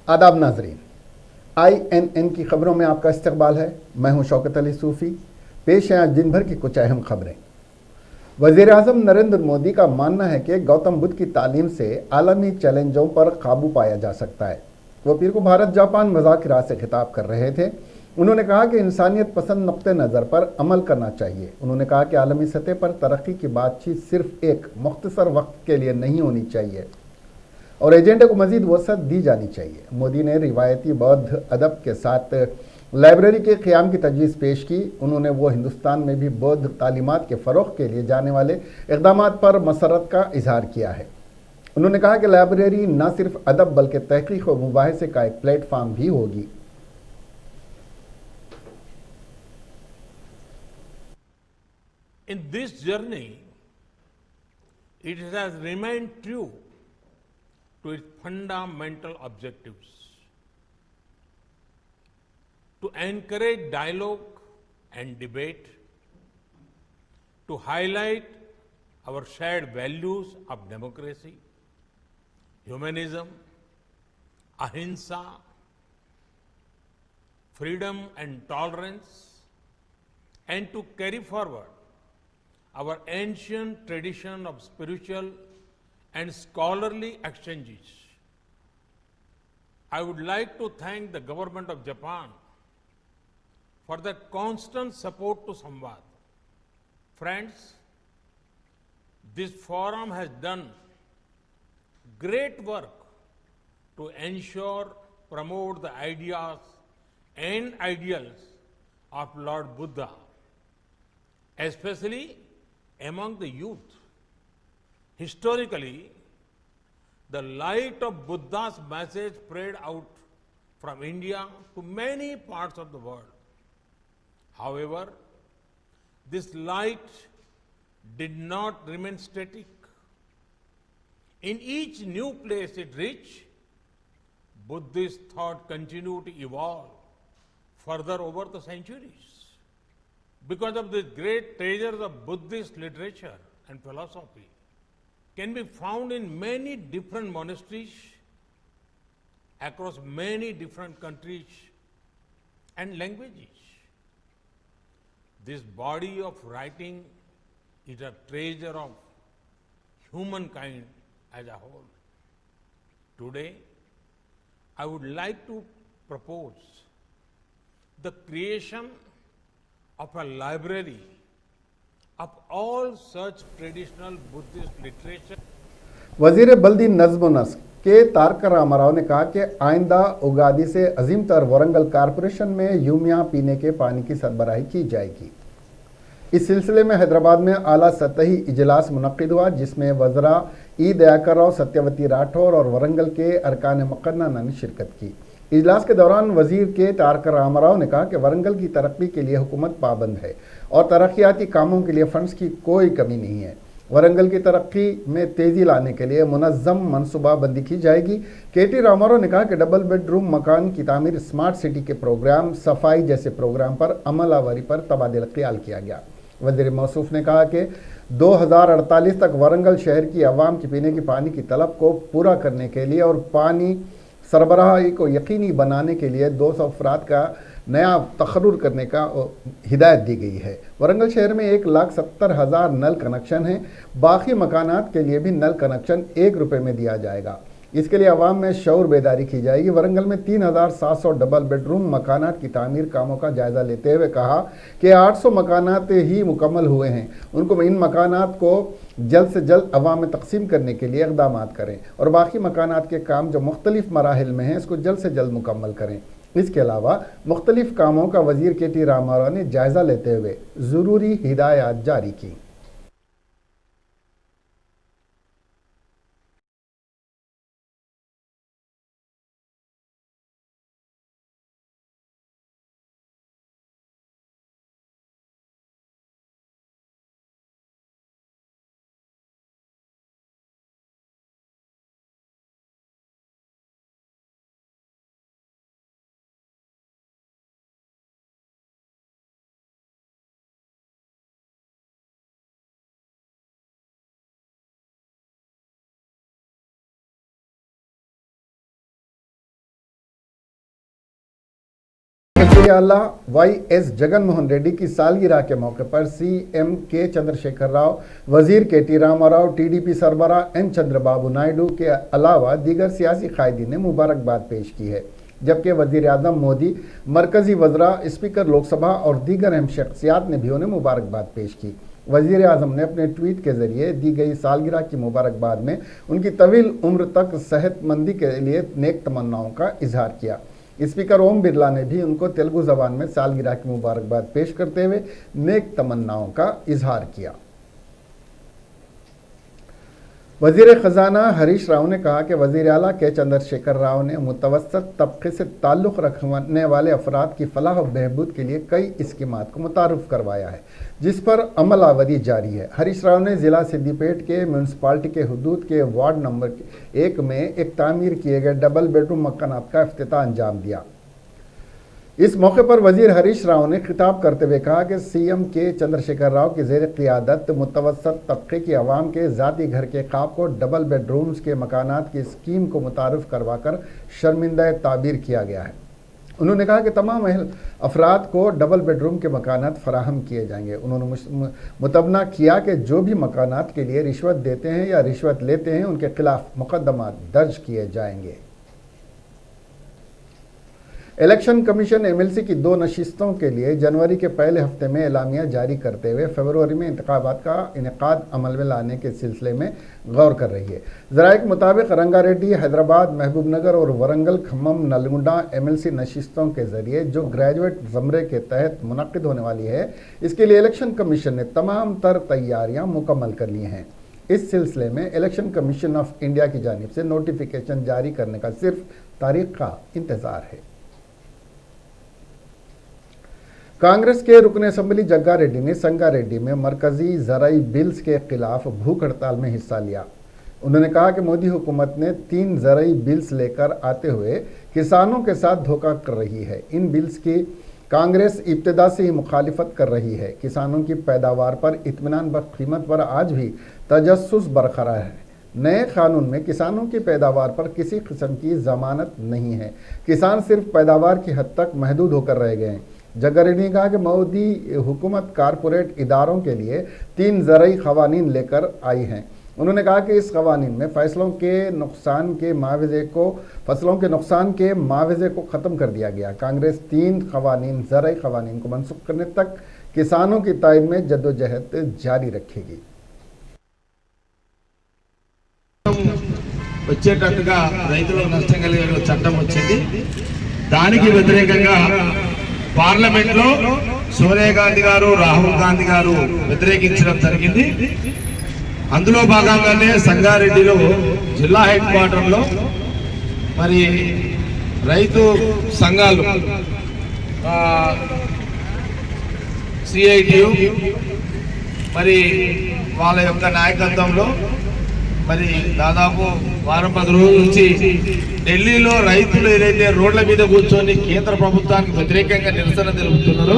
आदाब नाजरीन, INN की खबरों में आपका इस्तकबाल है। मैं हूं शौकत अली सूफ़ी। पेश हैं आज दिन भर की कुछ अहम खबरें। वज़ीर आज़म नरेंद्र मोदी का मानना है कि गौतम बुद्ध की तालीम से आलमी चैलेंजों पर काबू पाया जा सकता है। वो पीर को भारत जापान मुज़ाकरात से खिताब कर रहे थे। उन्होंने कहा कि इंसानियत पसंद नुक्ते नज़र पर अमल करना चाहिए। उन्होंने कहा कि आलमी सतह पर तरक्की की बातचीत सिर्फ एक मुख्तसर वक्त के लिए नहीं होनी चाहिए और एजेंडे को मजीद वसअत दी जानी चाहिए। मोदी ने रिवायती बौद्ध अदब के साथ लाइब्रेरी के क़याम की तजवीज़ पेश की। उन्होंने वो हिंदुस्तान में भी बौद्ध तालीमात के फ़रोग़ के लिए जाने वाले इक़दाम पर मसरत का इजहार किया है। उन्होंने कहा कि लाइब्रेरी न सिर्फ अदब बल्कि तहक़ीक़ व मुबाहिसे का एक प्लेटफार्म भी होगी। In this journey, it has remained true to its fundamental objectives: to encourage dialogue and debate, to highlight our shared values of democracy, humanism, ahimsa, freedom and tolerance, and to carry forward our ancient tradition of spiritual and scholarly exchanges. I would like to thank the government of Japan for their constant support to Samvad. Friends, this forum has done great work to promote the ideas and ideals of Lord Buddha, especially among the youth. Historically, the light of Buddha's message spread out from India to many parts of the world. However, this light did not remain static. In each new place it reached, Buddhist thought continued to evolve further over the centuries. Because of the great treasures of Buddhist literature and philosophy can be found in many different monasteries across many different countries and languages. This body of writing is a treasure of humankind as a whole. Today, I would like to propose the creation of a library of all such traditional Buddhist literature. वज़ीर बल्दी नज़्म व नस्क के तारक रामाराव ने कहा कि आइंदा उगादी से अजीम तर वरंगल कारपोरेशन में यूमिया पीने के पानी की सरबराही की जाएगी। इस सिलसिले में हैदराबाद में आला सतही इजलास मुनक्किद हुआ, जिसमें वज़रा ई दयाकर राव, सत्यवती राठौर और वरंगल के अरकान मुक़न्नना ने शिरकत की। इजलास के दौरान वजीर के तारक रामाराव ने कहा कि वरंगल की तरक्की के लिए हुकूमत पाबंद है और तरक्याती कामों के लिए फंड्स की कोई कमी नहीं है। वरंगल की तरक्की में तेज़ी लाने के लिए मुनज़्ज़म मनसूबाबंदी की जाएगी। KT रामाराव ने कहा कि डबल बेडरूम मकान की तामीर, स्मार्ट सिटी के प्रोग्राम, सफाई जैसे प्रोग्राम पर अमलावरी पर तबादिल ख्याल किया गया। वज़ीर मौसूफ ने कहा कि 2048 तक वरंगल शहर की आवाम की पीने की पानी की तलब को पूरा करने के लिए और पानी सरबराही को यकीनी बनाने के लिए 200 अफराद का नया तकर्रुर करने का हिदायत दी गई है। वरंगल शहर में 1,70,000 नल कनेक्शन हैं। बाकी मकानात के लिए भी नल कनेक्शन ₹1 में दिया जाएगा। इसके लिए अवाम में शऊर बेदारी की जाएगी। वरंगल में 3,700 डबल बेडरूम मकानात की तामीर कामों का जायज़ा लेते हुए कहा कि 800 मकानात ही मुकम्मल हुए हैं। उनको इन मकानात को जल्द से जल्द अवाम में तकसीम करने के लिए इक़दाम करें और बाकी मकानात के काम जो मुख्तलिफ मराहिल में हैं इसको जल्द से जल्द मुकम्मल करें। इसके अलावा मुख्तलिफ कामों का वज़ीर KT रामाराव ने जायज़ा लेते हुए ज़रूरी हिदायत जारी की। वज़ीर आला वाई.एस. जगन मोहन रेड्डी की सालगिरह के मौके पर सीएम के चंद्रशेखर राव, वजीर के.टी. रामाराव, टीडीपी सरबरा एन. चंद्रबाबू नायडू के अलावा दीगर सियासी कायदीन ने मुबारकबाद पेश की है, जबकि वजीर आजम मोदी, मरकजी वज़रा, स्पीकर लोकसभा और दीगर अहम शख्सियात ने भी उन्हें मुबारकबाद पेश की। वजीर आजम ने अपने ट्वीट के जरिए दी गई सालगिरह की मुबारकबाद में उनकी तवील उम्र तक सेहतमंदी के लिए नेक तमन्नाओं का इजहार किया। स्पीकर ओम बिरला ने भी उनको तेलुगु जबान में सालगिरह की मुबारकबाद पेश करते हुए नेक तमन्नाओं का इजहार किया। वजीर खजाना हरीश राव ने कहा कि वजीर आला के चंद्रशेखर राव ने मुतवस्सत तबके से ताल्लुक़ रखने वाले अफराद की फलाह और बहबूद के लिए कई स्कीमात को मुतारुफ करवाया है, जिस पर अमल आवरी जारी है। हरीश राव ने ज़िला सिद्दीपेट के म्यूनसिपालिटी के हुदूद के वार्ड नंबर 1 में एक तामीर किए गए डबल बेडरूम मकानात का इफ्तिताह अंजाम दिया। इस मौके पर वजीर हरीश राव ने खिताब करते हुए कहा कि सीएम के चंद्रशेखर राव की ज़ेर क़ियादत मुतवस्सत तबके की आवाम के ज़ाती घर के ख्वाब को डबल बेडरूम्स के मकानात की स्कीम को मुतारुफ करवाकर शर्मिंदा ताबीर किया गया है। उन्होंने कहा कि तमाम अहल अफराद को डबल बेडरूम के मकानात फराहम किए जाएंगे। उन्होंने मुतबना किया कि जो भी मकानात के लिए रिश्वत देते हैं या रिश्वत लेते हैं उनके खिलाफ मुकदमा दर्ज किए जाएंगे। इलेक्शन कमीशन एमएलसी की 2 नशिस्तों के लिए जनवरी के पहले हफ्ते में एलामिया जारी करते हुए फरवरी में इंतखाबात का इनेकाद अमल में लाने के सिलसिले में गौर कर रही है। ज़राए के मुताबिक रंगारेड्डी, हैदराबाद, महबूबनगर और वरंगल, खम्मम, नलगुंडा एमएलसी नशिस्तों के जरिए जो ग्रेजुएट ज़मरे के तहत मुनक्किद होने वाली है, इसके लिए इलेक्शन कमीशन ने तमाम तर तैयारियाँ मुकम्मल कर ली हैं। इस सिलसिले में इलेक्शन कमीशन ऑफ इंडिया की जानिब से नोटिफिकेशन जारी करने का सिर्फ तारीख का इंतज़ार है। कांग्रेस के रुकन असम्बली जग्गा रेड्डी ने संगारेड्डी में मरकजी ज़राई बिल्स के खिलाफ भूख हड़ताल में हिस्सा लिया। उन्होंने कहा कि मोदी हुकूमत ने 3 ज़राई बिल्स लेकर आते हुए किसानों के साथ धोखा कर रही है। इन बिल्स की कांग्रेस इब्तिदा से ही मुखालिफत कर रही है। किसानों की पैदावार पर इत्मीनान बख्श कीमत पर आज भी तजस्सुस बरकरार है। नए कानून में किसानों की पैदावार पर किसी किस्म की जमानत नहीं है। किसान सिर्फ पैदावार की हद तक महदूद होकर रह गए हैं। जग्गा रेड्डी ने कहा कि मोदी हुकूमत कारपोरेट इदारों के लिए 3 ज़राई क़वानीन लेकर आई हैं। उन्होंने कहा कि इस क़वानीन में फसलों के नुकसान के मुआवजे को ख़त्म कर दिया गया। कांग्रेस 3 क़वानीन ज़राई क़वानीन को मनसूख करने तक किसानों की तायद में जद्दोजहद जारी रखेगी। వచ్చేటట్టుగా రైతులకు నష్టం కలిగే చట్టం వచ్చింది। దానికి వ్యతిరేకంగా పార్లమెంట్ లో సోనియా గాంధీ గారు, రాహుల్ గాంధీ గారు వ్యతిరేకించడం జరిగింది। అందులో భాగంగానే సంగారెడ్డిలో జిల్లా హెడ్ క్వార్టర్ లో మరి రైతు సంఘాలు సిఐటియు మరి వాళ్ళ యొక్క నాయకత్వంలో మరి దాదాపు వారం 10 రోజుల నుంచి ఢిల్లీలో రైతులు ఏదైతే రోడ్ల మీద కూర్చొని కేంద్ర ప్రభుత్వానికి వ్యతిరేకంగా నిరసన తెలుపుతున్నారో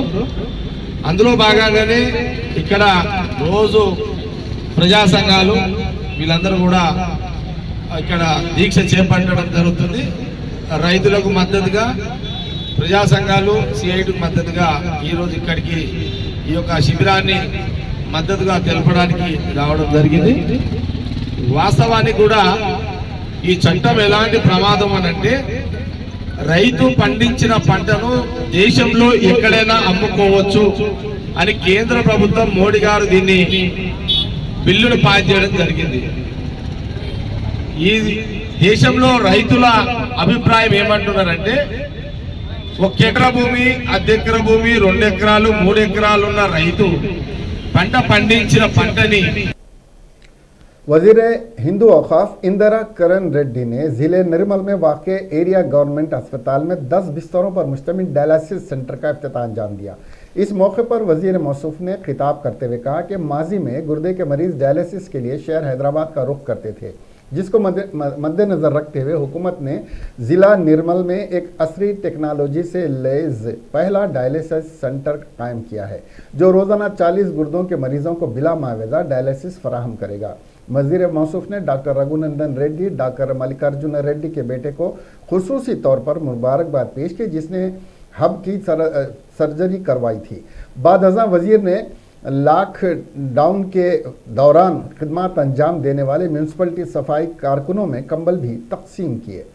అందులో భాగంగానే ఇక్కడ రోజు ప్రజా సంఘాలు వీళ్ళందరూ కూడా ఇక్కడ దీక్ష చేపట్టడం జరుగుతుంది। రైతులకు మద్దతుగా ప్రజా సంఘాలు సిఐటికి మద్దతుగా ఈరోజు ఇక్కడికి ఈ యొక్క శిబిరాన్ని మద్దతుగా తెలపడానికి రావడం జరిగింది। వాస్తవానికి కూడా ఈ చట్టం ఎలాంటి ప్రమాదం అనంటే రైతు పండించిన పంటను దేశంలో ఎక్కడైనా అమ్ముకోవచ్చు అని కేంద్ర ప్రభుత్వం మోడీ గారు దీన్ని బిల్లును పాస్ చేయడం జరిగింది। ఈ దేశంలో రైతుల అభిప్రాయం ఏమంటున్నారంటే 1 ఎకరా భూమి, 1/2 ఎకరా భూమి, 2 ఎకరాలు, 3 ఎకరాలు ఉన్న రైతు పంట పండించిన పంటని वज़ीर हिंदू औक़ाफ़ इंदिरा करण रेड्डी ने ज़िले निर्मल में वाक़े एरिया गवर्नमेंट अस्पताल में 10 बिस्तरों पर मुश्तमिल डायलिसिस सेंटर का इफ्तिताह अंजाम दिया। इस मौके पर वज़ीर मौसूफ़ ने खिताब करते हुए कहा कि माजी में गुर्दे के मरीज़ डायलिसिस के लिए शहर हैदराबाद का रुख करते थे, जिसको मद्देनज़र रखते हुए हुकूमत ने ज़िला निर्मल में एक असरी टेक्नोलॉजी से लैस पहला डायलिसिस सेंटर कायम किया है, जो रोज़ाना 40 गुर्दों के मरीज़ों को बिला मुआवजा डायलिसिस फराहम करेगा। वज़ीर मौसूफ़ ने डॉक्टर रघुनंदन रेड्डी, डॉक्टर मल्लिकार्जुन रेड्डी के बेटे को खुसूसी तौर पर मुबारकबाद पेश की, जिसने हब की सर्जरी करवाई थी। बाद अज़ां वजीर ने लॉकडाउन के दौरान खिदमत अंजाम देने वाले म्यूनसिपलिटी सफाई कारकुनों में कंबल भी तकसीम किए।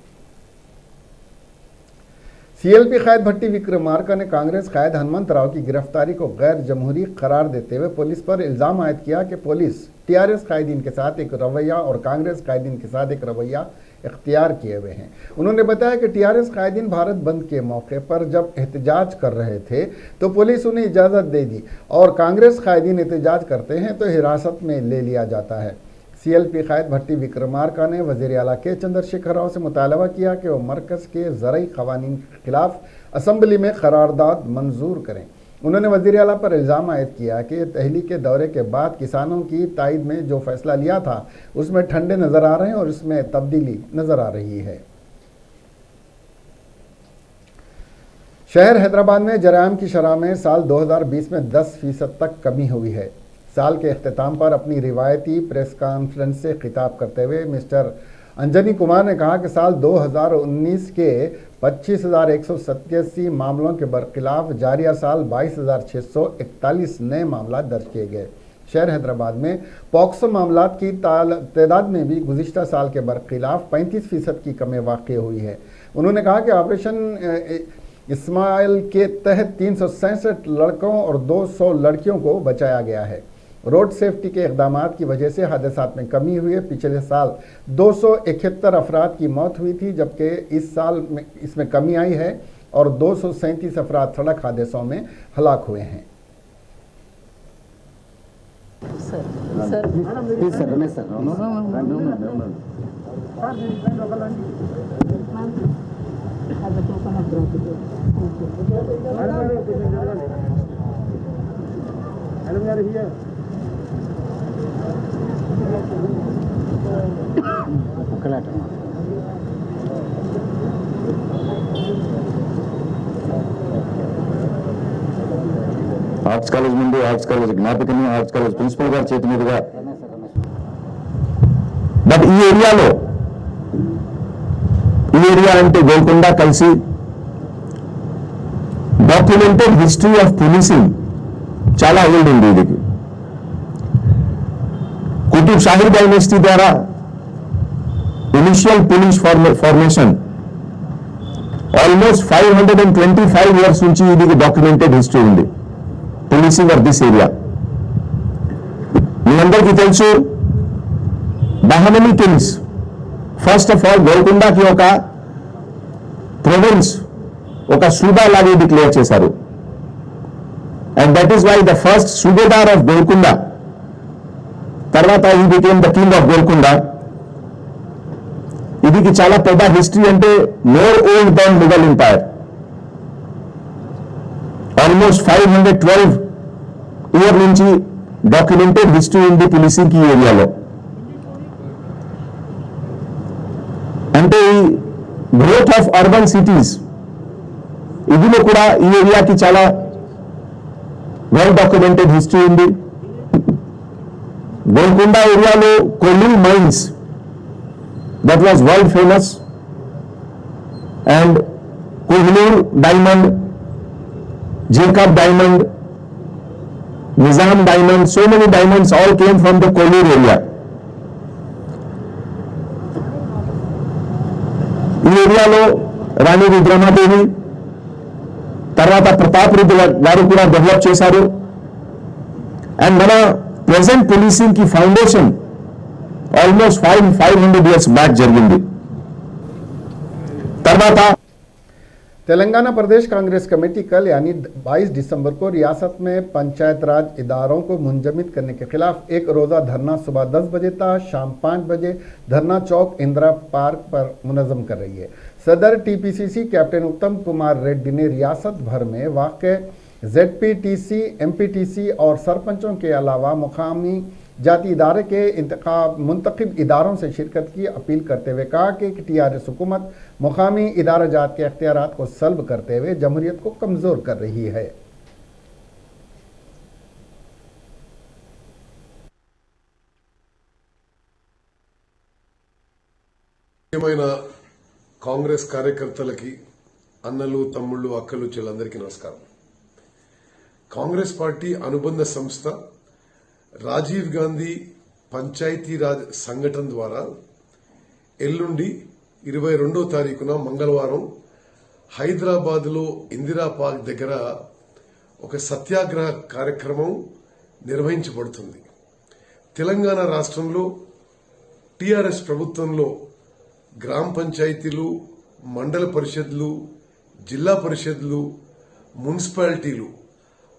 सीएलपी कायद भट्टी विक्रमार्का ने कांग्रेस कायद हनुमंत राव की गिरफ्तारी को गैर जमहूरी करार देते हुए पुलिस पर इल्जाम आयद किया कि पुलिस टीआरएस कायदीन के साथ एक रवैया और कांग्रेस कायदीन के साथ एक रवैया इख्तियार किए हुए हैं। उन्होंने बताया कि टीआरएस कायदीन भारत बंद के मौके पर जब एहतजाज कर रहे थे तो पुलिस उन्हें इजाज़त दे दी और कांग्रेस कायदीन एहतजाज करते हैं तो हिरासत में ले लिया जाता है। सीएलपी कायद भट्टी विक्रमार्का ने वज़ीर आला के चंद्रशेखर राव से मुतालबा किया कि वो मरकज़ के ज़रई क़वानीन के खिलाफ असम्बली में करारदाद मंजूर करें। उन्होंने वज़ीर आला पर इल्ज़ाम आयद किया कि दहली के दौरे के बाद किसानों की तायद में जो फैसला लिया था उसमें ठंडे नज़र आ रहे हैं और उसमें तब्दीली नज़र आ रही है। शहर हैदराबाद में जराइम की शरह में साल 2020 में 10% तक कमी हुई है। साल के अख्ताम पर अपनी रिवायती प्रेस कॉन्फ्रेंस से खिताब करते हुए मिस्टर अंजनी कुमार ने कहा कि साल 2019 के 25,187 मामलों के बरखिलाफ जारिया साल 22,641 नए मामला दर्ज किए गए। शहर हैदराबाद में पॉक्सो मामलात की तादाद में भी गुज़िश्ता साल के बरखिलाफ 35% की कमी वाक़ हुई है। उन्होंने कहा कि ऑपरेशन इस्माइल के तहत 367 लड़कों और 200 लड़कियों को बचाया गया है। रोड सेफ्टी के इक़दामात की वजह से हादसात में कमी हुई है। पिछले साल 271 अफराद की मौत हुई थी, जबकि इस साल में इसमें कमी आई है और 237 अफराद सड़क हादसों में हलाक हुए हैं। ఆర్ట్స్ కాలేజ్ ముందు ఆర్ట్స్ కాలేజ్ జ్ఞాపకం ఆర్ట్స్ కాలేజ్ ప్రిన్సిపల్ గారి చేతి మీదుగా బట్ ఈ ఏరియా అంటే గోల్కొండ కలిసి డాక్యుమెంటెడ్ హిస్టరీ ఆఫ్ పోలీసింగ్ చాలా ఓల్డ్ ఉంది. ఇది కుతుబ్ షాహీ డైనెస్టీ ద్వారా initial police formation almost 525 years నుంచి ఇది డాక్యుమెంటెడ్ హిస్టరీ ఉంది పోలీసింగ్ ఆఫ్ దిస్ ఏరియా. మీ అందరికీ తెలుసు Bahmani kings first of all గోల్కొండకి ఒక ప్రొవిన్స్ ఒక సూబా లాగా డిక్లేర్ చేశారు. And that is why the first subedar of Golconda, తర్వాత he became the king of Golconda. ఇది చాలా పెద్ద హిస్టరీ, అంటే మోర్ ఓల్డ్ దాన్ ముఘల్ ఎంపైర్. ఆల్మోస్ట్ 512 ఇయర్ నుంచి డాక్యుమెంటెడ్ హిస్టరీ ఉంది పోలీసింగ్ ఈ ఏరియాలో. అంటే ఈ గ్రోత్ ఆఫ్ అర్బన్ సిటీస్ ఇదిలో కూడా ఈ ఏరియాకి చాలా వెల్ డాక్యుమెంటెడ్ హిస్టరీ ఉంది. గోల్కొండ ఏరియాలో Kollur mines that was world famous, and Kohinoor diamond, Jacob diamond, Nizam diamond, so many diamonds all came from the Kohinoor area. ఈ ఏరియాలో రాణి రుద్రమాదేవి తర్వాత ప్రతాప్ రెడ్డి గారు కూడా డెవలప్ చేశారు. అండ్ మన ప్రెసెంట్ పోలీసింగ్ కి ఫౌండేషన్ ఆల్మోస్ట్ 500 ఇయర్స్ బ్యాక్ జరిగింది. తర్వాత तेलंगाना प्रदेश कांग्रेस कमेटी कल यानी 22 दिसंबर को रियासत में पंचायत राज इदारों को मुंजमद करने के खिलाफ एक रोज़ा धरना सुबह 10 बजे तक शाम 5 बजे धरना चौक इंदिरा पार्क पर मुनज़्ज़म कर रही है। सदर टीपीसीसी कैप्टन उत्तम कुमार रेड्डी ने रियासत भर में वाक़ जेडपीटीसी, एमपीटीसी और सरपंचों के अलावा मुकामी जाती इदारे के मुंतखब इदारों से शिरकत की अपील करते हुए कहा कि टीआरएस हुकूमत मुकामी इदारा जात के अख्तियारात को सल्ब करते हुए जमहूरियत को कमज़ोर कर रही है। कांग्रेस कार्यकर्तलकी అన్నలు తమ్ముళ్ళు అక్కలు చెల్లందరికీ నమస్కారం. కాంగ్రెస్ పార్టీ అనుబంధ సంస్థ రాజీవ్ గాంధీ పంచాయతీరాజ్ సంఘటన ద్వారా ఎల్లుండి 22వ తారీఖున మంగళవారం హైదరాబాద్లో ఇందిరా పార్క్ దగ్గర ఒక సత్యాగ్రహ కార్యక్రమం నిర్వహించబడుతుంది. తెలంగాణ రాష్ట్రంలో టీఆర్ఎస్ ప్రభుత్వంలో గ్రామ పంచాయతీలు, మండల పరిషత్లు, జిల్లా పరిషత్లు, మున్సిపాలిటీలు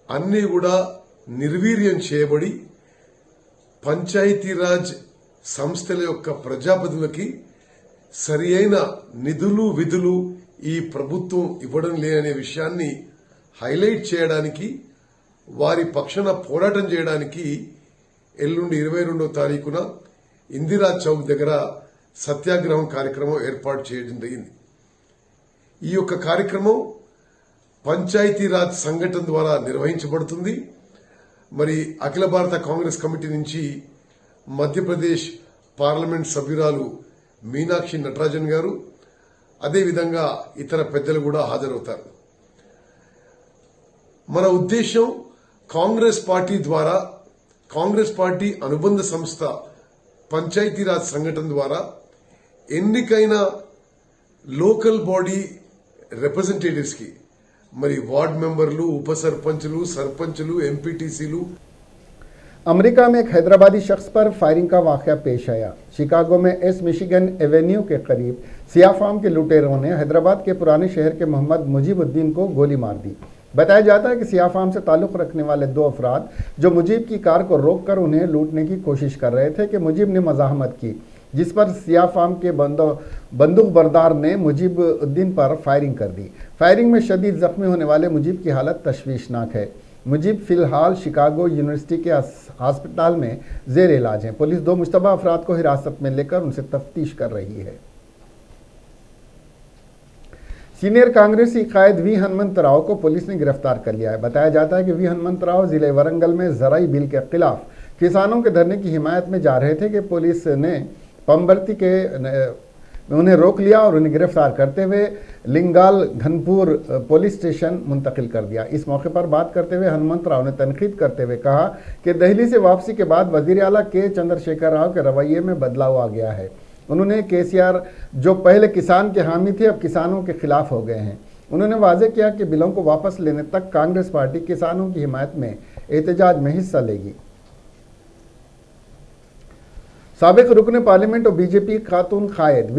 అన్నీ కూడా నిర్వీర్యం చేయబడి పంచాయతీరాజ్ సంస్థల యొక్క ప్రజాప్రతినిధులకి సరి అయిన నిధులు విధులు ఈ ప్రభుత్వం ఇవ్వడం లేదనే విషయాన్ని హైలైట్ చేయడానికి, వారి పక్షాన పోరాటం చేయడానికి ఎల్లుండి 22వ తారీఖున ఇందిరా చౌక్ దగ్గర సత్యాగ్రహం కార్యక్రమం ఏర్పాటు చేయడం జరిగింది. ఈ యొక్క కార్యక్రమం పంచాయతీరాజ్ సంఘటన ద్వారా నిర్వహించబడుతుంది. మరి అఖిల భారత కాంగ్రెస్ కమిటీ నుంచి మధ్యప్రదేశ్ పార్లమెంట్ సభ్యురాలు మీనాక్షి నటరాజన్ గారు, అదేవిధంగా ఇతర పెద్దలు కూడా హాజరవుతారు. మన ఉద్దేశం కాంగ్రెస్ పార్టీ ద్వారా, కాంగ్రెస్ పార్టీ అనుబంధ సంస్థ పంచాయతీరాజ్ సంఘటన ద్వారా ఎన్నికైన లోకల్ బాడీ రిప్రజెంటేటివ్స్ కి, మరి వార్డ్ మెంబర్లు, ఉప సర్పంచులు, సర్పంచులు, ఎంపీటీసీలు. अमेरिका में एक हैदराबादी शख्स पर फायरिंग का वाकया पेश आया. शिकागो में एस मिशिगन एवेन्यू के करीब सिया फार्म के लुटेरों ने हैदराबाद के पुराने शहर के मोहम्मद मुजीबुद्दीन को गोली मार दी. बताया जाता है कि सिया फार्म से ताल्लुक रखने वाले 2 अफराद जो मुजीब की कार को रोककर उन्हें लूटने की कोशिश कर रहे थे कि मुजीब ने मजाहमत की, जिस पर सिया फार्म के बंदूक बरदार ने मुजीबुद्दीन पर फायरिंग कर दी. फायरिंग में शदीद जख्मी होने वाले मुजीब की हालत तशवीशनाक है. मुजीब फिलहाल शिकागो यूनिवर्सिटी के अस्पताल में जेर इलाज हैं. पुलिस 2 मुश्तबा अफराद को हिरासत में लेकर उनसे तफ्तीश कर रही है. सीनियर कांग्रेसी कायद वी हनुमंतराव को पुलिस ने गिरफ्तार कर लिया है. बताया जाता है कि वी हनुमंतराव जिले वरंगल में ज़राई बिल के खिलाफ किसानों के धरने की हिमायत में जा रहे थे कि पुलिस ने पंबरती के उन्हें रोक लिया और उन्हें गिरफ्तार करते हुए लिंगाल घनपुर पुलिस स्टेशन मुंतकिल कर दिया. इस मौके पर बात करते हुए हनुमंत राव ने तनकीद करते हुए कहा कि दिल्ली से वापसी के बाद वजीर आला के चंद्रशेखर राव के रवैये में बदलाव आ गया है. उन्होंने केसीआर जो पहले किसान के हामी थे अब किसानों के खिलाफ हो गए हैं. उन्होंने वाजे किया कि बिलों को वापस लेने तक कांग्रेस पार्टी किसानों की हिमायत में एहतजाज में हिस्सा लेगी. साबिक रुकन पार्लियामेंट और बीजेपी खातून कायद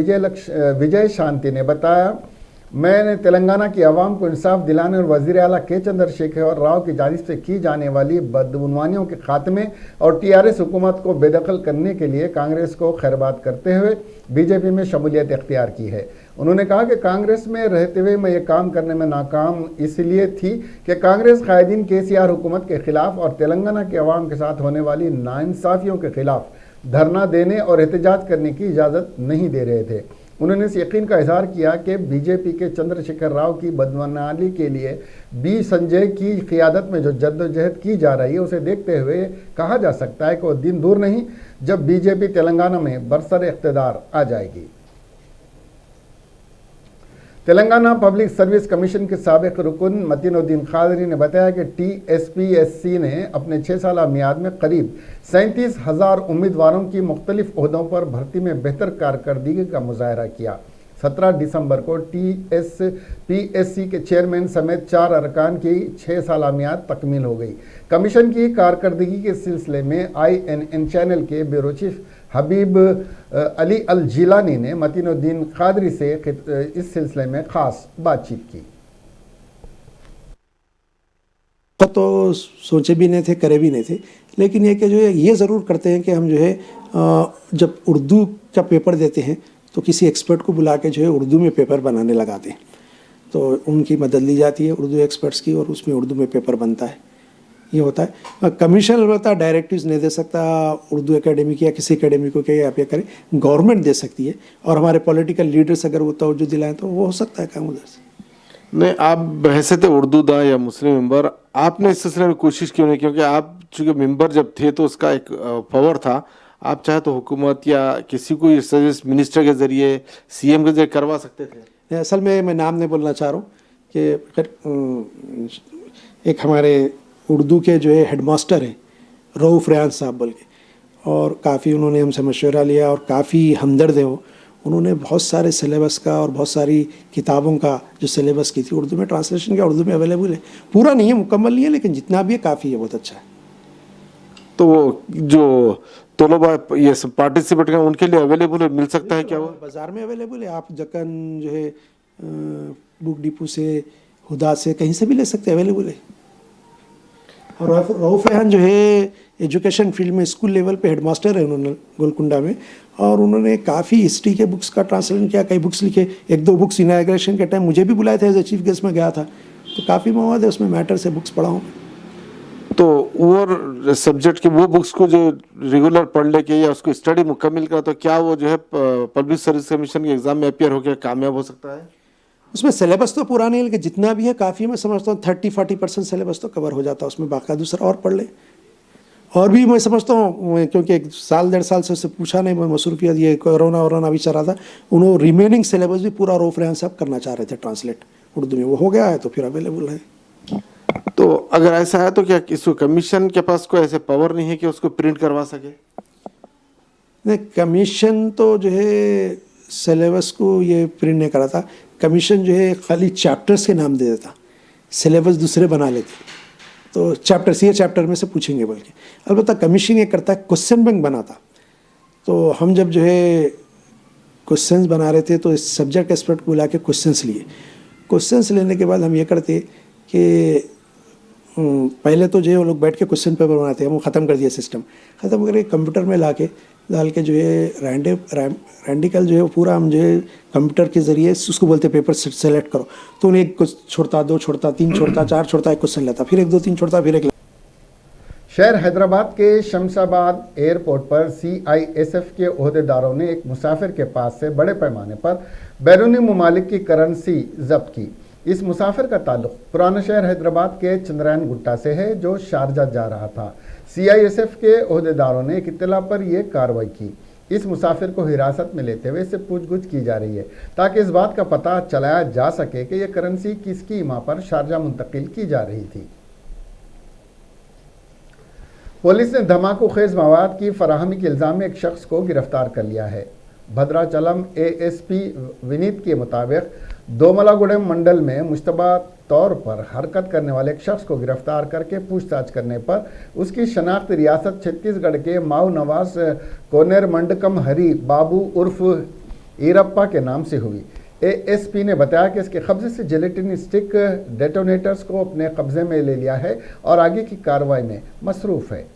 विजय शांति ने बताया, मैंने तेलंगाना की आवाम को इंसाफ दिलाने और वजीर आला के चंद्रशेखर राव की जानिब से की जाने वाली बदगुमानियों के खात्मे और टीआरएस हुकूमत को बेदखल करने के लिए कांग्रेस को खैरबाद करते हुए बीजेपी में शमूलियत इख्तियार की है. उन्होंने कहा कि कांग्रेस में रहते हुए मैं ये काम करने में नाकाम इसलिए थी कि कांग्रेस कायदीन केसीआर हुकूमत के खिलाफ और तेलंगाना की आवाम के साथ होने वाली नाइंसाफियों के खिलाफ धरना देने और एहतजाज करने की इजाज़त नहीं दे रहे थे. उन्होंने इस यकीन का इजहार किया कि बीजेपी के चंद्रशेखर राव की बदनामी के लिए बी संजय की क़ियादत में जो जद्दोजहद की जा रही है उसे देखते हुए कहा जा सकता है कि वो दिन दूर नहीं जब बीजेपी तेलंगाना में बरसर इख्तिदार आ जाएगी. तेलंगाना पब्लिक सर्विस कमीशन के साबिक रुकन मतीनुद्दीन कादरी ने बताया कि टीएसपीएससी ने अपने 6 साला मियाद में करीब 37,000 उम्मीदवारों की मुख्तलिफ ओहदों पर भर्ती में बेहतर कारकर्दगी का मुजाहरा किया. 17 दिसंबर को टीएसपीएससी के चेयरमैन समेत 4 अरकान की 6 साला मियाद तकमील हो गई. कमीशन की कारकर्दगी के सिलसिले में INN चैनल के ब्यूरो चीफ हबीब अली अल जिलानी ने मतीनुद्दीन कादरी से इस सिलसिले में खास बातचीत की. तो सोचे भी नहीं थे, करे भी नहीं थे, लेकिन ये कि जो है ये ज़रूर करते हैं कि हम जो है जब उर्दू का पेपर देते हैं तो किसी एक्सपर्ट को बुला के जो है उर्दू में पेपर बनाने लगाते हैं. तो उनकी मदद ली जाती है उर्दू एक्सपर्ट्स की और उसमें उर्दू में पेपर बनता है. ये होता है. कमीशन अलबत्ता डायरेक्टिव्स नहीं दे सकता उर्दू एकेडमी की या किसी एकेडमी को कि आप ये करें. गवर्नमेंट दे सकती है और हमारे पॉलिटिकल लीडर्स अगर वो तवज्जो दिलाएं तो वो हो सकता है काम उधर से. नहीं, आप बहसत उर्दू दा या मुस्लिम मेंबर, आपने इस सिलसिले में कोशिश क्यों नहीं? क्योंकि आप चूँकि मेंबर जब थे तो उसका एक पावर था, आप चाहे तो हुकूमत या किसी को मिनिस्टर के जरिए, CM के जरिए करवा सकते थे. असल में मैं नाम नहीं बोलना चाह रहा हूँ, कि एक हमारे उर्दू के जो है हेडमास्टर हैं रऊफ़ रेहान साहब बोल के, और काफ़ी उन्होंने हमसे मशवरा लिया और काफ़ी हमदर्द है वो। उन्होंने बहुत सारे सिलेबस का और बहुत सारी किताबों का जो सिलेबस की थी उर्दू में ट्रांसलेशन किया, उर्दू में अवेलेबल है। पूरा नहीं है, मुकम्मल नहीं है, लेकिन जितना भी है काफ़ी है, बहुत अच्छा है। तो वो जो तलबा ये सब पार्टिसिपेट करें उनके लिए अवेलेबल मिल सकता है क्या वो? बाज़ार में अवेलेबल है, आप जकन जो है बुक डिपो से, हुदा से, कहीं से भी ले सकते हैं, अवेलेबल है। और रऊफ़ रेहान जो है एजुकेशन फील्ड में स्कूल लेवल पे हेडमास्टर है उन्होंने गोलकुंडा में, और उन्होंने काफ़ी हिस्ट्री के बुक्स का ट्रांसलेशन किया, कई बुक्स लिखे। एक दो बुक्स इनॉग्रेशन के टाइम मुझे भी बुलाए थे, एज ए चीफ गेस्ट में गया था, तो काफ़ी मवाद है उसमें, मैटर से बुक्स पढ़ा हूँ। तो और सब्जेक्ट के वो बुक्स को जो रेगुलर पढ़ लेके या उसको स्टडी मुकम्मल करा तो क्या वो जो है पब्लिक सर्विस कमीशन के एग्जाम में अपियर होकर कामयाब हो सकता है? उसमें सिलेबस तो पूरा नहीं है, लेकिन जितना भी है काफ़ी, मैं समझता हूँ 30-40% सिलेबस तो कवर हो जाता है उसमें, बाकी दूसरा और पढ़ ले। और भी मैं समझता हूँ, क्योंकि एक साल 1.5 साल से उससे पूछा नहीं, मसरूफियत ये कोरोना भी चल रहा था, उन्होंने रिमेनिंग सिलेबस भी पूरा रऊफ़ रेहान साहब करना चाह रहे थे ट्रांसलेट उर्दू में, वो हो गया है तो फिर अवेलेबल है। तो अगर ऐसा है तो क्या इसको कमीशन के पास कोई ऐसे पावर नहीं है कि उसको प्रिंट करवा सके? नहीं, कमीशन तो जो है सिलेबस को ये प्रिंट नहीं करा था, कमीशन जो है खाली चैप्टर्स के नाम दे देता, सिलेबस दूसरे बना लेते, तो चैप्टर्स ये चैप्टर में से पूछेंगे बोल के। अलबत्ता कमीशन ये करता है, क्वेश्चन बैंक बनाता। तो हम जब जो है क्वेश्चंस बना रहे थे तो इस सब्जेक्ट एक्सपर्ट को बुला के क्वेश्चंस लिए। क्वेश्चंस लेने के बाद हम ये करते कि पहले तो जो है वो लोग बैठ के क्वेश्चन पेपर बनाते हैं, हम ख़त्म कर दिया सिस्टम, ख़त्म करके कंप्यूटर में डाल के जो है रैंडिकल जो है पूरा हम जो है कंप्यूटर के ज़रिए उसको बोलते पेपर सेलेक्ट करो, तो उन्हें एक छोड़ता, 2 छोड़ता, 3 छोड़ता, 4 छोड़ता, एक क्वेश्चन लेता, फिर 1 2 3 छोड़ता, फिर एक। शहर हैदराबाद के शमशाबाद एयरपोर्ट पर CISF के ओहदेदारों ने एक मुसाफिर के पास से बड़े पैमाने पर बैरूनी ममालिक की करेंसी जब्त की। इस मुसाफिर का ताल्लुक पुराना शहर हैदराबाद के चंद्रायन गुट्टा से है, जो शारजा जा रहा था। CISF के ओहदेदारों ने एक इत्तला पर यह कार्रवाई की। इस मुसाफिर को हिरासत में लेते हुए इससे पूछगछ की जा रही है, ताकि इस बात का पता चलाया जा सके कि यह करेंसी किसकी इमा पर शारजा मुंतकिल की जा रही थी। पुलिस ने धमाकू खेज मवाद की फराहमी के इल्ज़ाम में एक शख्स को गिरफ्तार कर लिया है। भद्राचलम ASP विनीत के मुताबिक दोमलागुड़म मंडल में मुश्तबा तौर पर हरकत करने वाले एक शख्स को गिरफ्तार करके पूछताछ करने पर उसकी शनाख्त रियासत छत्तीसगढ़ के माऊ नवास कोनेर मंडकम हरी बाबू उर्फ ईरप्पा के नाम से हुई। ASP ने बताया कि इसके कब्जे से जिलेटिन स्टिक डेटोनेटर्स को अपने कब्जे में ले लिया है और आगे की कार्रवाई में मसरूफ़ है।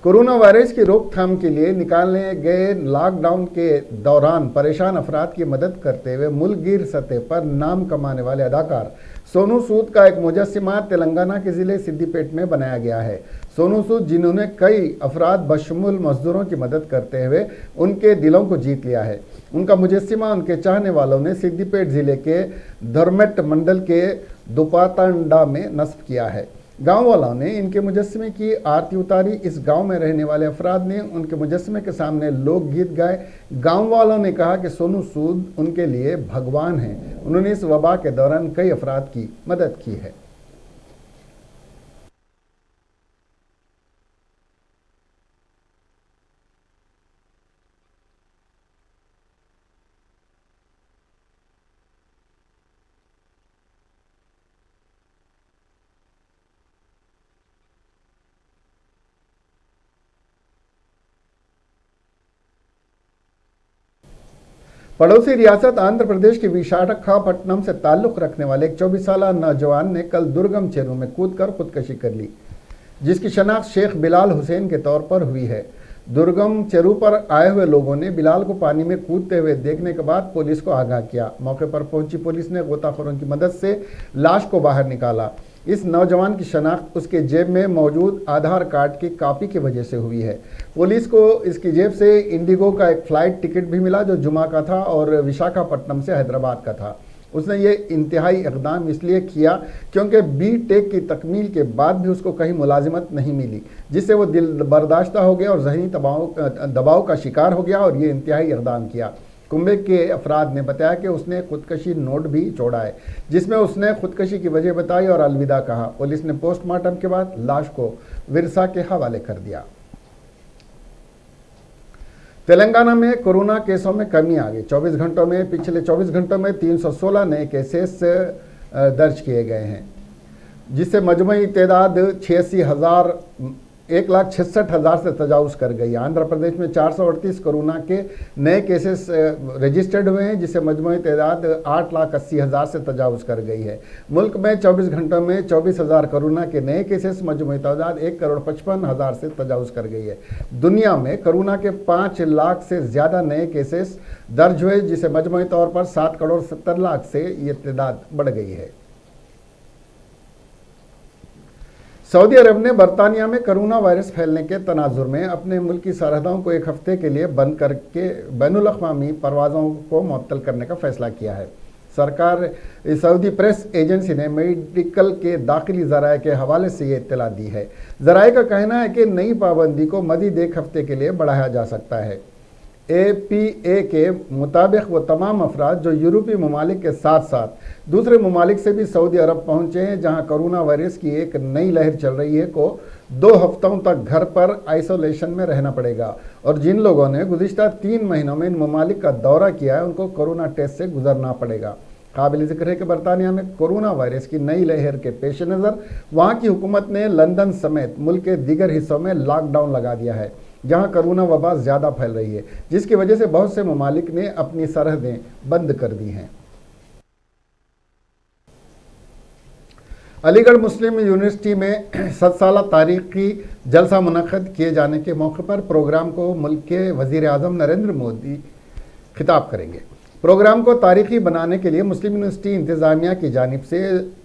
कोरोना वायरस की रोकथाम के लिए निकाले गए लॉकडाउन के दौरान परेशान अफराद की मदद करते हुए मुल्कगीर सतह पर नाम कमाने वाले अदाकार सोनू सूद का एक मुजस्सिमा तेलंगाना के ज़िले सिद्दीपेट में बनाया गया है। सोनू सूद, जिन्होंने कई अफराद बशमुल मजदूरों की मदद करते हुए उनके दिलों को जीत लिया है, उनका मुजस्सिमा उनके चाहने वालों ने सिद्दीपेट ज़िले के धर्मेट मंडल के दुपातांडा में नस्ब किया है। गांव वालों ने इनके मुजस्समे की आरती उतारी। इस गांव में रहने वाले अफराद ने उनके मुजस्समे के सामने लोकगीत गाए। गांव वालों ने कहा कि सोनू सूद उनके लिए भगवान हैं। उन्होंने इस वबा के दौरान कई अफराद की मदद की है। पड़ोसी रियासत आंध्र प्रदेश के विशाखापट्टनम से ताल्लुक़ रखने वाले एक 24 साल नौजवान ने कल दुर्गम चेरू में कूदकर खुदकशी कर ली, जिसकी शनाख्त शेख बिलाल हुसैन के तौर पर हुई है। दुर्गम चेरू पर आए हुए लोगों ने बिलाल को पानी में कूदते हुए देखने के बाद पुलिस को आगाह किया। मौके पर पहुंची पुलिस ने गोताखोरों की मदद से लाश को बाहर निकाला। इस नौजवान की शनाख्त उसके जेब में मौजूद आधार कार्ड की कॉपी की वजह से हुई है। पुलिस को इसकी जेब से इंडिगो का एक फ़्लाइट टिकट भी मिला, जो जुमा का था और विशाखापट्टनम से हैदराबाद का था। उसने ये इंतहाई इक़दाम इसलिए किया क्योंकि B.Tech की तकमील के बाद भी उसको कहीं मुलाजिमत नहीं मिली, जिससे वो दिल बर्दाश्ता हो गया और ज़हनी दबाव का शिकार हो गया और ये इंतहाई इक़दाम किया। कुंबे के अफराद ने बताया कि उसने खुदकशी नोट भी छोड़ा है, जिसमें उसने खुदकशी की वजह बताई और अलविदा कहा। पुलिस ने पोस्टमार्टम के बाद लाश को विरसा के हवाले कर दिया। तेलंगाना में कोरोना केसों में कमी आ गई। पिछले 24 घंटों में 316 नए केसेस दर्ज किए गए हैं, जिससे मजमूई तादाद 1,66,000 से तजावुज़ कर गई। आंध्र प्रदेश में 438 कोरोना के नए केसेस रजिस्टर्ड हुए हैं, जिससे मजमूई तादाद 8,80,000 से तजावुज़ कर गई है। मुल्क में 24 घंटों में 24,000 कोरोना के नए केसेस मजमूई तादाद 1,55,000 से तजावुज़ कर गई है। दुनिया में कोरोना के 5 लाख से ज़्यादा नए केसेस दर्ज हुए, जिससे मजमूई तौर पर 7,70,00,000 से ये तादाद बढ़ गई है। सऊदी अरब ने बरतानिया में कोरोना वायरस फैलने के तनाजुर में अपने मुल्क की सरहदों को एक हफ्ते के लिए बंद करके बैनुल-अक़वामी परवाज़ों को मुअत्तल करने का फैसला किया है। सरकार सऊदी प्रेस एजेंसी ने मेडिकल के दाखिली ज़राए के हवाले से ये इत्तला दी है। ज़राए का कहना है कि नई पाबंदी को मज़ीद एक हफ्ते के लिए बढ़ाया जा सकता है। APA के मुताबिक वो तमाम अफराद जो यूरोपीय ममालिक के साथ साथ दूसरे ममालिक से भी सऊदी अरब पहुँचे हैं, जहाँ कोरोना वायरस की एक नई लहर चल रही है, को 2 हफ्तों तक घर पर आइसोलेशन में रहना पड़ेगा। और जिन लोगों ने गुज़िश्ता 3 महीनों में इन ममालिक का दौरा किया है, उनको कोरोना टेस्ट से गुजरना पड़ेगा। काबिल ज़िक्र है कि बरतानिया में कोरोना वायरस की नई लहर के पेश नज़र वहाँ की हुकूमत ने लंदन समेत मुल्क के दीगर हिस्सों में लॉकडाउन लगा दिया है, जहाँ कोरोना वबा ज़्यादा फैल रही है, जिसकी वजह से बहुत से ममालिक ने अपनी सरहदें बंद कर दी हैं। अलीगढ़ मुस्लिम यूनिवर्सिटी में 7 साला तारीखी जलसा मुनक़्क़द किए जाने के मौके पर प्रोग्राम को मुल्क के वज़ीर आज़म नरेंद्र मोदी खिताब करेंगे। प्रोग्राम को तारीखी बनाने के लिए मुस्लिम यूनिवर्सिटी इंतज़ामिया की जानिब से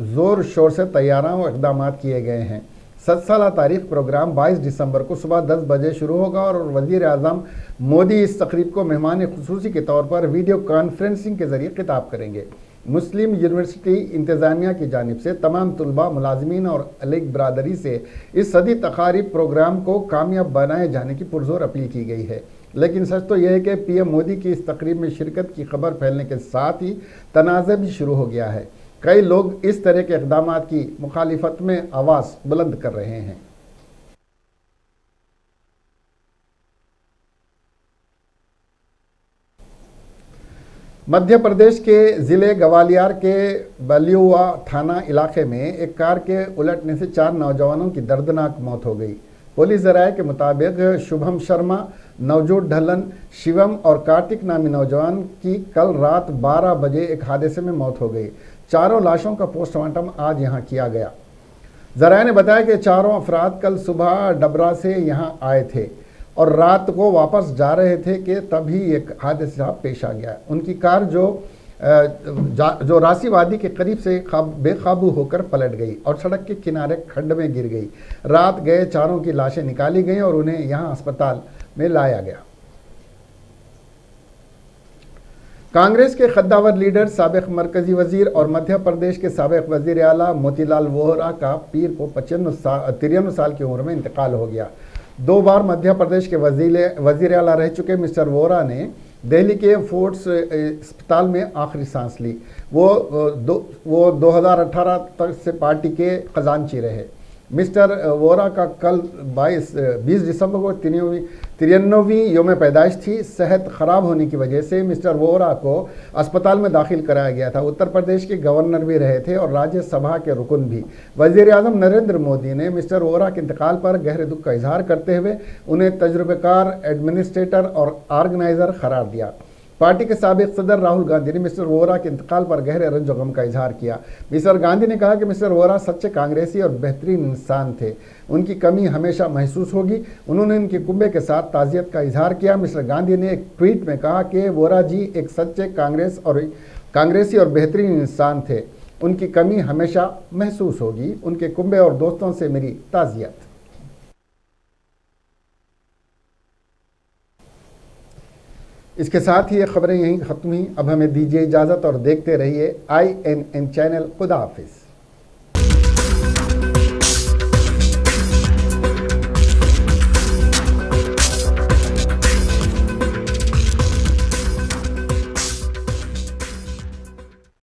ज़ोर शोर से तैयारियां और इक़दाम किए गए हैं। 7 साला तारीख प्रोग्राम 22 दिसंबर को सुबह 10 बजे शुरू होगा और वज़ीर आज़म मोदी इस तकरीब को मेहमान ख़ुसूसी के तौर पर वीडियो कॉन्फ्रेंसिंग के ज़रिए खिताब करेंगे। मुस्लिम यूनिवर्सिटी इंतज़ामिया की जानिब से तमाम तलबा, मुलाजमीन और अलीग बरादरी से इस सदी तकारीब प्रोग्राम को कामयाब बनाए जाने की पुरजोर अपील की गई है। लेकिन सच तो यह है कि PM मोदी की इस तकरीब में शिरकत की खबर फैलने के साथ ही तनाज़ा भी शुरू हो गया है। कई लोग इस तरह के इक़दामात की मुखालिफत में आवाज़ बुलंद कर रहे हैं। मध्य प्रदेश के ज़िले ग्वालियर के बलियुआ थाना इलाके में एक कार के उलटने से 4 नौजवानों की दर्दनाक मौत हो गई। पुलिस ज़राए के मुताबिक शुभम शर्मा, नवजोत ढलन, शिवम और कार्तिक नामी नौजवान की कल रात 12 बजे एक हादसे में मौत हो गई। चारों लाशों का पोस्टमार्टम आज यहां किया गया। ज़राए ने बताया कि चारों अफराद कल सुबह डबरा से यहां आए थे और रात को वापस जा रहे थे कि तभी एक हादसा पेश आ गया। उनकी कार जो रासी वादी के करीब से बेकाबू होकर पलट गई और सड़क के किनारे खड्ड में गिर गई। रात गए चारों की लाशें निकाली गईं और उन्हें यहां अस्पताल में लाया गया। कांग्रेस के खद्दावर लीडर, साबिक मरकजी वजीर और मध्य प्रदेश के साबिक वजीर आला मोतीलाल वोहरा का पीर को 93 साल की उम्र में इंतकाल हो गया। 2 बार मध्य प्रदेश के वजीर आला रह चुके मिस्टर वोहरा ने दिल्ली के फोर्ट्स अस्पताल में आखिरी सांस ली। वो 2018 तक से पार्टी के खजांची रहे। मिस्टर वोहरा का कल 20 दिसंबर को 93वीं योम पैदाइश थी। सेहत ख़राब होने की वजह से मिस्टर वोहरा को अस्पताल में दाखिल कराया गया था। उत्तर प्रदेश के गवर्नर भी रहे थे और राज्यसभा के रुकन भी। वज़ीर आज़म नरेंद्र मोदी ने मिस्टर वोहरा के इंतकाल पर गहरे दुख का इजहार करते हुए उन्हें तजुर्बेकार एडमिनिस्ट्रेटर और ऑर्गेनाइज़र करार दिया। पार्टी के साबिक सदर राहुल गांधी ने मिस्टर वोहरा के इंतकाल पर गहरे रंज गम का इजहार किया। मिस्टर गांधी ने कहा कि मिस्टर वोहरा सच्चे कांग्रेसी और बेहतरीन इंसान थे। उनकी कमी हमेशा महसूस होगी। उन्होंने उनके कुंबे के साथ ताज़ियत का इजहार किया। मिस्टर गांधी ने एक ट्वीट में कहा कि वोहरा जी एक सच्चे कांग्रेसी और बेहतरीन इंसान थे। उनकी कमी हमेशा महसूस होगी। उनके कुंबे और दोस्तों से मेरी ताज़ियत। इसके साथ ही ये खबरें यहीं ख़त्म हुई। अब हमें दीजिए इजाज़त और देखते रहिए INN चैनल। खुदा हाफिज़।